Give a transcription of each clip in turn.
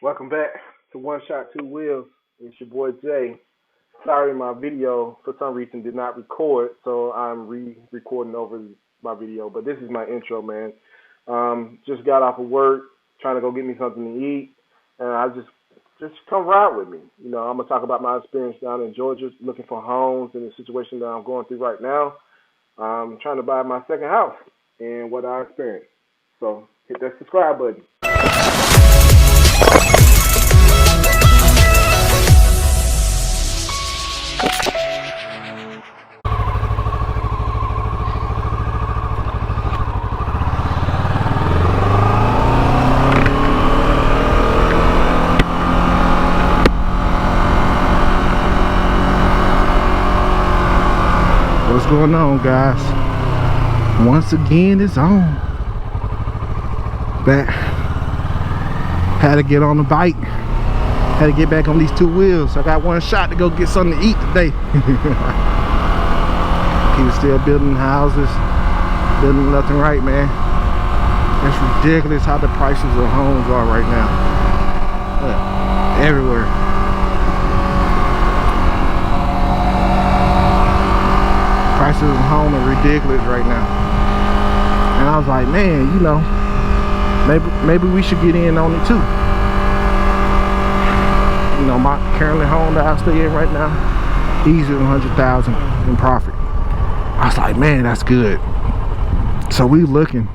Welcome back to One Shot Two Wheels. It's your boy Jay. Sorry, my video for some reason did not record, so I'm re-recording over my video. But this is my intro, man. Just got off of work, trying to go get me something to eat, and I just come ride with me. I'm gonna talk about my experience down in Georgia, looking for homes and the situation that I'm going through right now. I'm trying to buy my second house and what I experienced. So hit that subscribe button. What's going on, guys? Once again, it's on. Back. Had to get on the bike. Had to get back on these two wheels. I got one shot to go get something to eat today. People still building houses, building left and right, man. It's ridiculous how the prices of homes are right now. Everywhere. Prices of home are ridiculous right now, and I was like, man, maybe we should get in on it too. My currently home that I stay in right now, easy $100,000 in profit. I was like, man, that's good. So we looking.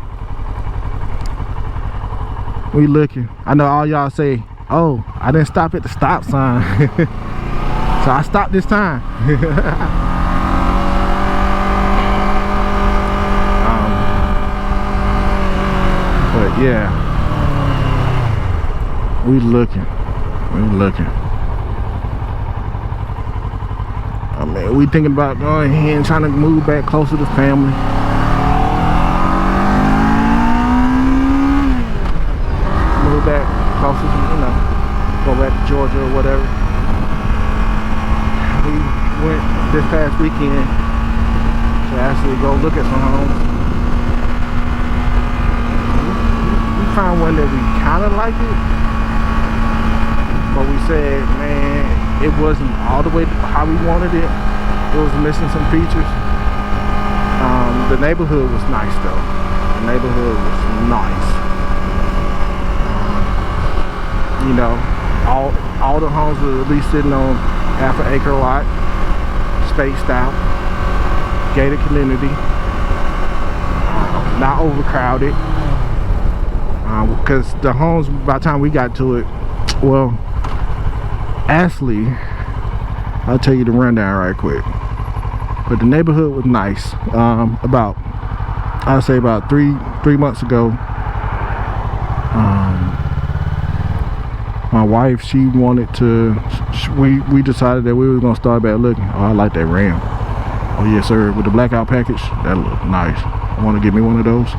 I know all y'all say, oh, I didn't stop at the stop sign. So I stopped this time. But yeah, we looking. I mean, we thinking about going ahead and trying to move back closer to family. Move back closer to, go back to Georgia or whatever. We went this past weekend to actually go look at some homes. Found one that we kind of liked it, but we said, man, it wasn't all the way how we wanted it. It was missing some features. The neighborhood was nice though. The neighborhood was nice. All the homes were at least sitting on half an acre lot, spaced out, gated community, not overcrowded. Because the homes, by the time we got to it, well, actually, I'll tell you the rundown right quick. But the neighborhood was nice. I'd say about three months ago, my wife, she wanted to, we decided that we were going to start back looking. Oh, I like that Ram. Oh yes sir, with the blackout package, that looked nice. I want to get me one of those.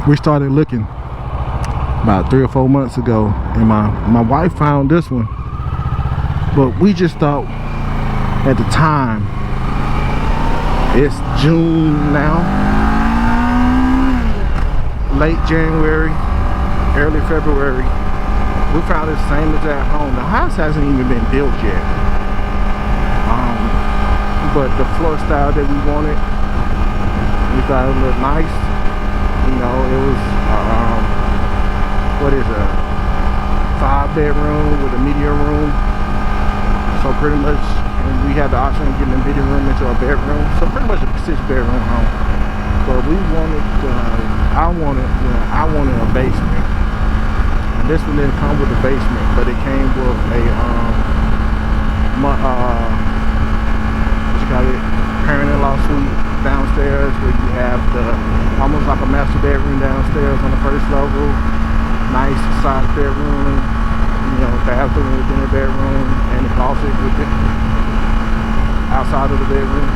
We started looking about 3 or 4 months ago, and my wife found this one, but we just thought at the time, it's June now, late January, early February, we found the same exact home. The house hasn't even been built yet, but the floor style that we wanted, we thought it looked nice. It was what is a 5-bedroom with a media room. So pretty much, and we had the option of getting a media room into a bedroom. So pretty much a 6-bedroom home. But I wanted a basement. And this one didn't come with a basement, but it came with a parent-in-law suite downstairs, where you have almost like a master bedroom downstairs on the first level, nice size bedroom, bathroom within the bedroom, and a closet within outside of the bedroom,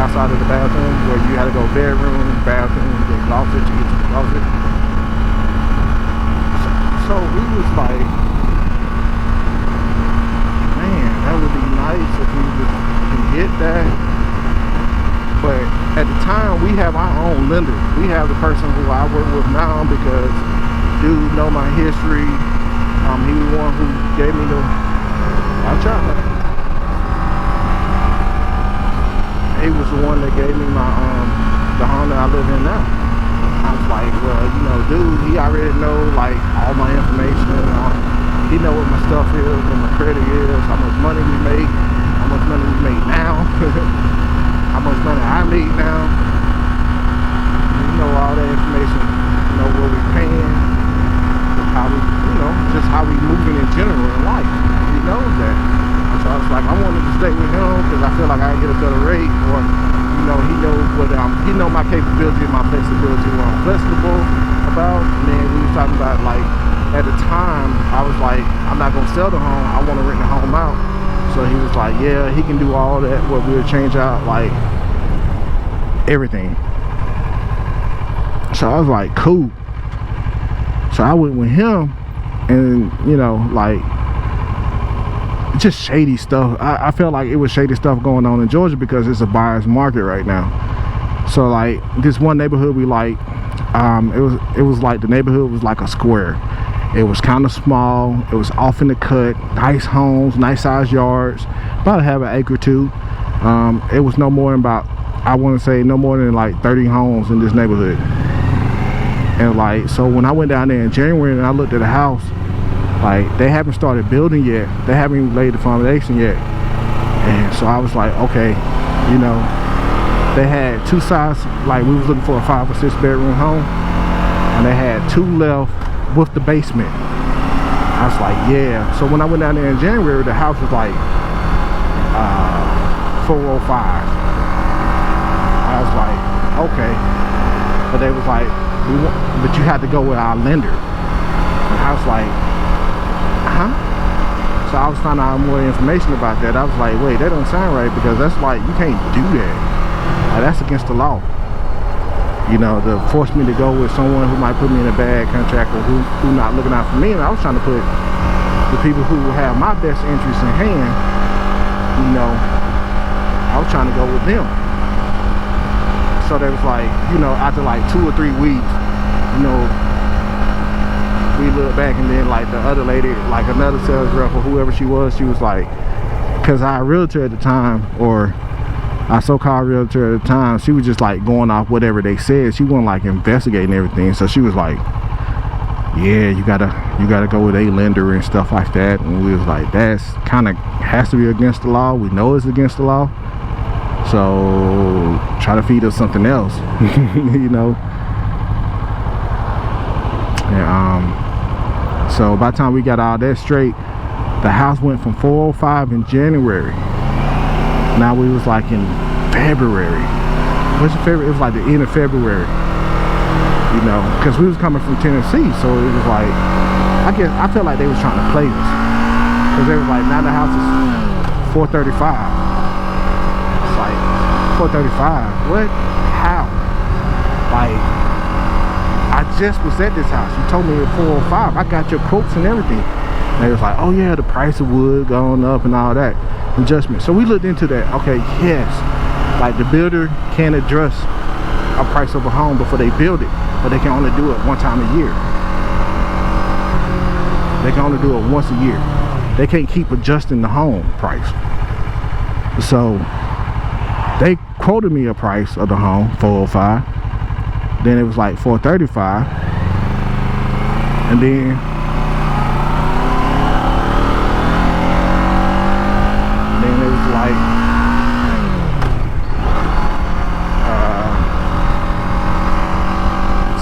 outside of the bathroom, where you had to go bedroom, bathroom, then closet to get to the closet. So we was like, man, that would be nice if we can get that. But at the time, we have our own lender. We have the person who I work with now because dude know my history. He was the one who gave me the. Watch out, man. He was the one that gave me my the home that I live in now. I was like, well, you know, dude, he already know like all my information. He know what my stuff is, what my credit is, how much money we make, how much money we make now, how much money I make now. You know all that information. You know what we paying, how we, you know, just how we moving in general in life. He knows that. So I was like, I wanted to stay with him because I feel like I can get a better rate, or you know, he knows what he know my capability and my flexibility, what I'm flexible about. And then we was talking about like at the time I was like, I'm not gonna sell the home, I want to rent the home out. So he was like, yeah, he can do all that, what we'll change out like everything. So I was like, cool. So I went with him, and you know, like just shady stuff. I felt like it was shady stuff going on in Georgia because it's a buyer's market right now. So like this one neighborhood we like, it was like the neighborhood was like a square. It was kind of small. It was off in the cut. Nice homes, nice sized yards. About to have an acre or two. It was no more than about, I want to say no more than like 30 homes in this neighborhood. And like, so when I went down there in January and I looked at the house, like they haven't started building yet. They haven't even laid the foundation yet. And so I was like, okay, you know, they had two sides. Like we was looking for a 5 or 6 bedroom home, and they had 2 left with the basement. I was like, yeah. So when I went down there in January, the house was like 405. I was like, okay. But they was like, but you had to go with our lender. And I was like, huh? So I was finding out more information about that. I was like, wait, that don't sound right, because that's like, you can't do that. Like, that's against the law. You know, to force me to go with someone who might put me in a bad contract, or who not looking out for me. And I was trying to put the people who have my best interests in hand, you know, I was trying to go with them. So they was like, you know, after like 2 or 3 weeks, you know, we looked back, and then like the other lady, like another sales rep or whoever she was like, because our realtor at the time, or our so-called realtor at the time, she was just like going off whatever they said. She wasn't like investigating everything. So she was like, yeah, you gotta go with a lender and stuff like that. And we was like, that's kind of has to be against the law. We know it's against the law. So try to feed us something else, you know. And so by the time we got all that straight, the house went from 405 in January. Now we was like in February. What's the February? It was like the end of February. You know, because we was coming from Tennessee, so it was like, I felt like they was trying to play us, because they was like, now the house is 435. It's like 435. What? How? Like, I just was at this house. You told me at 405. I got your quotes and everything. And they was like, oh yeah, the price of wood going up and all that. Adjustment. So we looked into that. Okay, yes, like the builder can address a price of a home before they build it, but they can only do it one time a year. They can only do it once a year. They can't keep adjusting the home price. So they quoted me a price of the home, 405. Then it was like 435, and then it was like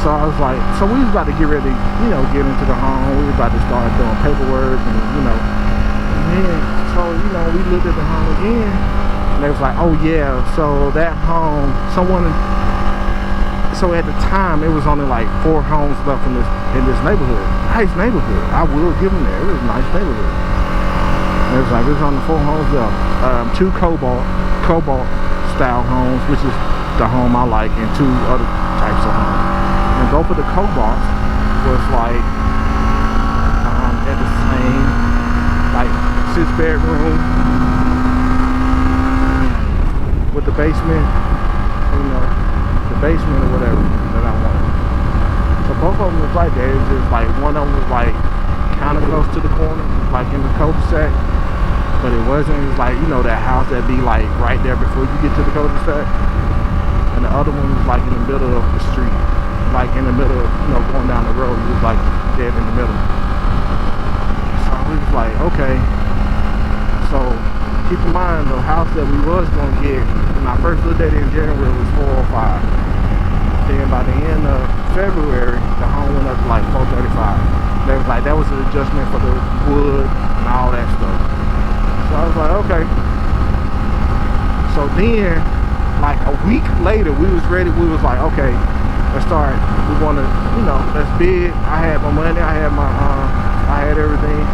so I was like, so we was about to get ready, you know, get into the home. We was about to start doing paperwork, and you know, and then so you know, we looked at the home again, and they was like, oh yeah, so that home, so at the time it was only like 4 homes left in this neighborhood. Nice neighborhood, I will give them that. It was a nice neighborhood. And it was like, it was only 4 homes left. 2 cobalt style homes, which is the home I like, and 2 other types of homes. And both of the cobalts was like at the same, like 6 bedroom with the basement. basement or whatever that I wanted. So both of them was like that. It's just like one of them was like kind of close to the corner, like in the cul-de-sac, but it wasn't. It was like, you know, that house that be like right there before you get to the cul-de-sac, and the other one was like in the middle of the street, like in the middle of, you know, going down the road. It was like dead in the middle. So we was like, okay. So keep in mind, the house that we was gonna get when I first looked at it in January was 405. Then by the end of February, the home went up to like 435. They was like, that was an adjustment for the wood and all that stuff. So I was like, okay. So then, like a week later, we was ready. We was like, okay, let's start. We want to, you know, let's bid. I had my money. I had everything.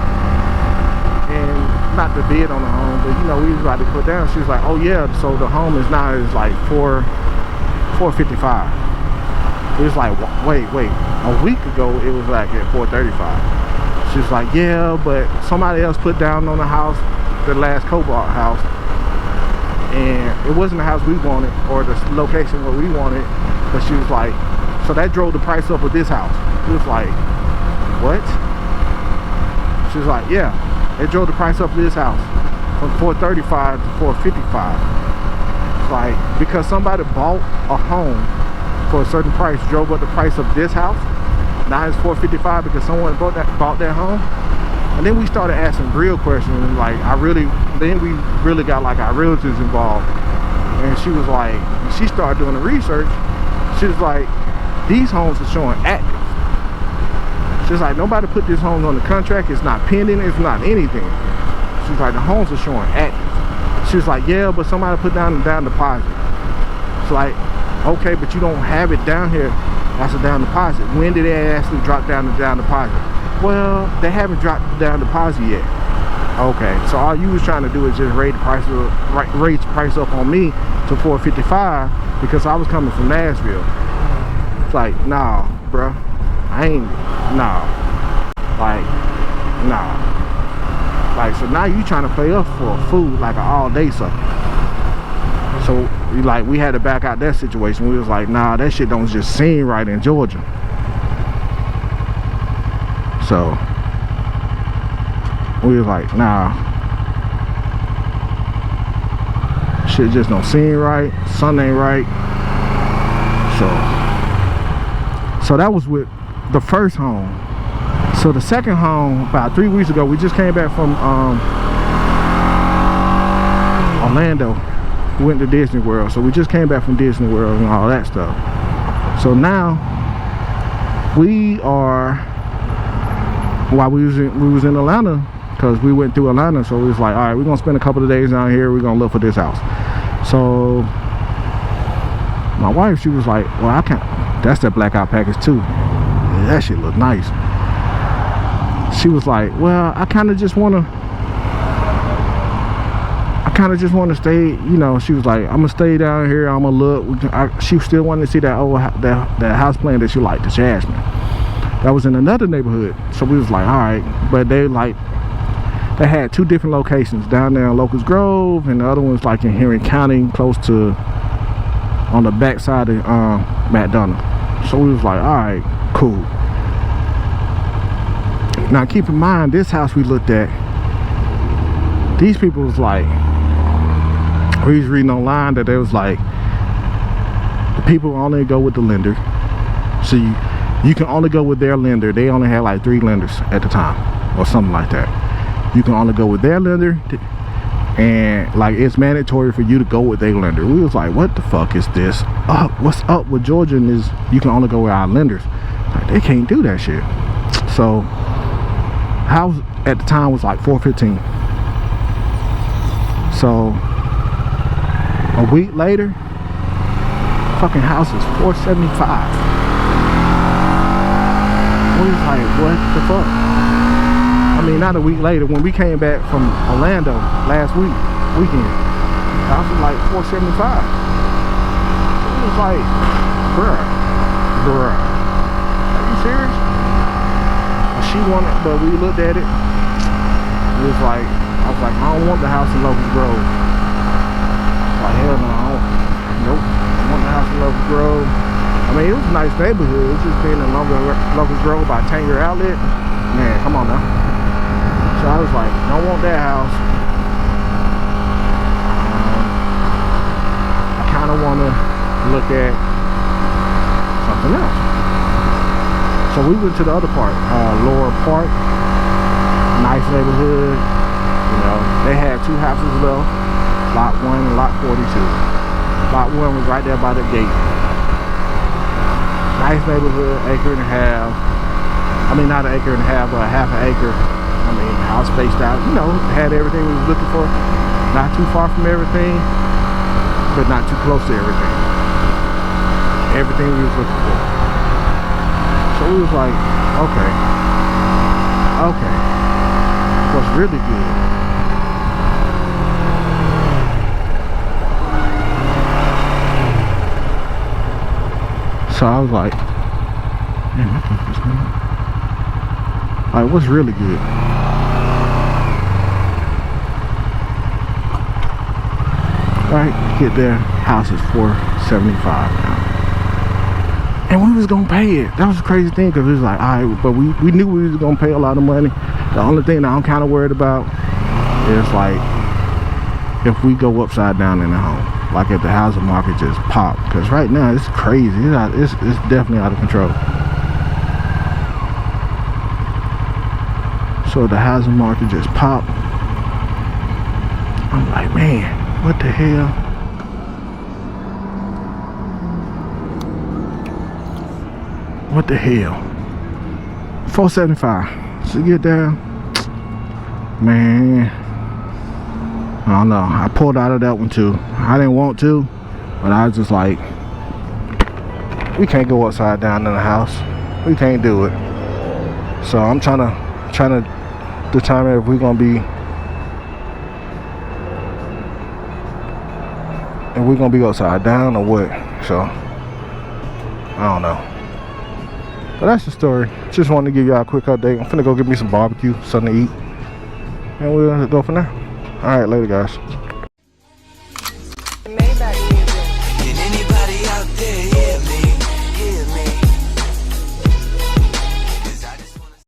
And not to bid on the home, but you know, we was about to put down. She was like, oh yeah, so the home is now is like 455. It was like, wait, a week ago it was like at 435. She was like, yeah, but somebody else put down on the house, the last Cobalt house, and it wasn't the house we wanted or the location where we wanted, but she was like, so that drove the price up of this house. It was like, what? She was like, yeah, it drove the price up of this house from 435 to 455. It's like, because somebody bought a home for a certain price, drove up the price of this house. Now it's 455 because someone bought that home. And then we started asking real questions, like then we really got like our realtors involved. And she was like, she started doing the research. She was like, these homes are showing active. She's like, nobody put this home on the contract. It's not pending. It's not anything. She's like, the homes are showing active. She was like, yeah, but somebody put down deposit. It's like, okay, but you don't have it down here as a down deposit. When did they actually drop down the down deposit? Well, they haven't dropped the down deposit yet. Okay, so all you was trying to do is just raise the price up on me to 455 because I was coming from Nashville. It's like, nah, bro, I ain't, nah, like, nah. Like, so now you trying to play up for a food like an all day something. So like we had to back out that situation. We was like, nah, that shit don't just seem right in Georgia. So we was like, nah, shit just don't seem right. Sun ain't right. So that was with the first home. So the second home, about 3 weeks ago, we just came back from Orlando. We went to Disney World, so we just came back from Disney World and all that stuff. So now we are, while we was in Atlanta, because we went through Atlanta, so we was like, all right, we're gonna spend a couple of days down here. We're gonna look for this house. So my wife, she was like, well, I can't. That's that blackout package too. Yeah, that shit look nice. She was like, well, I kind of just want to stay, you know. She was like, I'm gonna stay down here, I'm gonna look. She still wanted to see that old that house plan that she liked, the Jasmine. That was in another neighborhood. So we was like, all right. But they had two different locations, down there in Locust Grove, and the other one's like in Henry County, close to, on the back side of McDonough. So we was like, all right, cool. Now keep in mind, this house we looked at, these people was like, we was reading online that they was like, the people only go with the lender. So you can only go with their lender. They only had like 3 lenders at the time or something like that. You can only go with their lender, and like it's mandatory for you to go with their lender. We was like, what the fuck is this? What's up with Georgia and is you can only go with our lenders? Like, they can't do that shit. So house at the time was like $415. So a week later, fucking house is $475. We was like, what the fuck? I mean, not a week later, when we came back from Orlando last weekend, house was like $475. It was like, bruh, are you serious? She wanted, but we looked at it. It was like, I was like, I don't want the house in Locust Grove. Like, hell no, nope. I want the house in Locust Grove. mean, it was a nice neighborhood. It's just being in Locust Grove by Tanger Outlet. Man, come on now. So I was like, don't want that house. I kind of want to look at something else. So we went to the other part, Lower Park. Nice neighborhood. You know, they had 2 houses left, lot 1 and lot 42. Lot 1 was right there by the gate. Nice neighborhood, acre and a half. I mean, not an acre and a half, but a half an acre. I mean, house spaced out. You know, had everything we was looking for. Not too far from everything, but not too close to everything. Everything we was looking for. So we was like, okay. What's really good? So I was like, man, what's really good? Right, get there, house is $475 now. And we was gonna pay it. That was the crazy thing, because it was like, all right, but we knew we was gonna pay a lot of money. The only thing that I'm kind of worried about is like if we go upside down in the home, like if the housing market just pop, because right now it's crazy. It's definitely out of control. So the housing market just pop. I'm like, man, what the hell? What the hell? $475 to get there. Man, I don't know. I pulled out of that one too. I didn't want to, but I was just like, we can't go upside down in the house. We can't do it. So I'm trying to determine if we're gonna be upside down or what. So I don't know. But that's the story. Just wanted to give y'all a quick update. I'm finna go get me some barbecue, something to eat, and we'll go from there. Alright, later guys. Can anybody out there